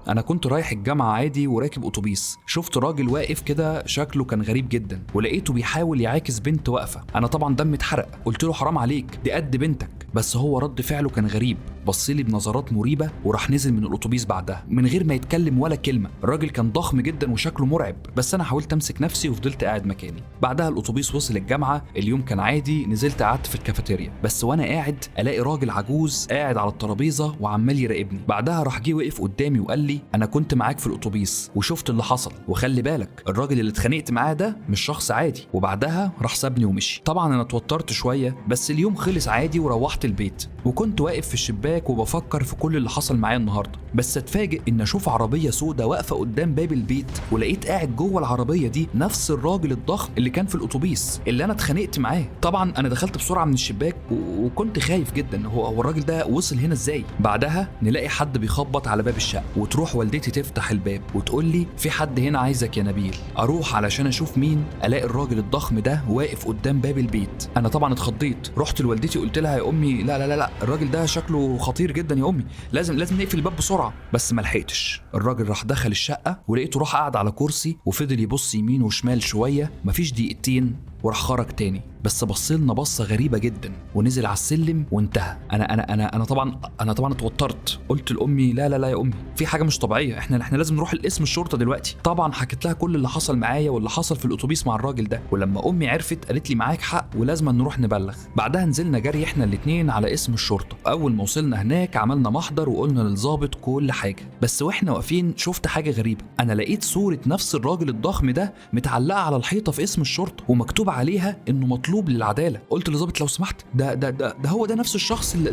انا كنت رايح الجامعه عادي وراكب اتوبيس، شفت راجل واقف كده شكله كان غريب جدا، ولقيته بيحاول يعاكس بنت واقفه. انا طبعا دمي اتحرق، قلت له حرام عليك دي قد بنتك، بس هو رد فعله كان غريب، بص لي بنظرات مريبه وراح نزل من الاتوبيس بعدها من غير ما يتكلم ولا كلمه. الراجل كان ضخم جدا وشكله مرعب، بس انا حاولت امسك نفسي وفضلت قاعد مكاني. بعدها الاتوبيس وصل الجامعه، اليوم كان عادي، نزلت قعدت في الكافيتيريا، بس وانا قاعد الاقي راجل عجوز قاعد على الترابيزه وعمال يراقبني. بعدها راح جه وقف قدامي وقال لي انا كنت معاك في الاتوبيس وشفت اللي حصل، وخلي بالك الراجل اللي اتخانقت معاه ده مش شخص عادي. وبعدها راح سابني ومشي. طبعا انا اتوترت شويه، بس اليوم خلص عادي وروحت البيت، وكنت واقف في الشباك وبفكر في كل اللي حصل معايا النهارده. بس اتفاجئ ان اشوف عربيه سودة واقفه قدام باب البيت، ولقيت قاعد جوه العربيه دي نفس الراجل الضخم اللي كان في الاتوبيس اللي انا اتخانقت معاه. طبعا انا دخلت بسرعه من الشباك وكنت خايف جدا، هو الراجل ده وصل هنا ازاي؟ بعدها نلاقي حد بيخبط على باب الشقه، وتروح والدتي تفتح الباب وتقول لي في حد هنا عايزك يا نبيل. اروح علشان اشوف مين، الاقي الراجل الضخم ده واقف قدام باب البيت. انا طبعا اتخضيت، رحت لوالدتي قلت لها يا امي لا لا لا لا، الراجل ده شكله خطير جدا يا امي، لازم نقفل الباب بسرعه. بس ما لحقتش، الراجل راح دخل الشقه ولقيته راح قاعد على كرسي وفضل يبص يمين وشمال شويه، مفيش دقيقتين وراح خرج تاني، بس بصلنا بصه غريبه جدا ونزل على السلم وانتهى. انا طبعا اتوترت، قلت لامي لا لا لا يا امي في حاجه مش طبيعيه، احنا لازم نروح القسم الشرطه دلوقتي. طبعا حكيت لها كل اللي حصل معايا واللي حصل في الاتوبيس مع الراجل ده، ولما امي عرفت قالت لي معاك حق ولازم نروح نبلغ. بعدها نزلنا جري احنا الاتنين على قسم الشرطه. اول ما وصلنا هناك عملنا محضر وقلنا للظابط كل حاجه، بس واحنا واقفين شفت حاجه غريبه. انا لقيت صوره نفس الراجل الضخم ده متعلقه على الحيطه في قسم الشرطه ومكتوب عليها انه مطلوب للعداله. قلت للظابط لو سمحت ده هو ده نفس الشخص اللي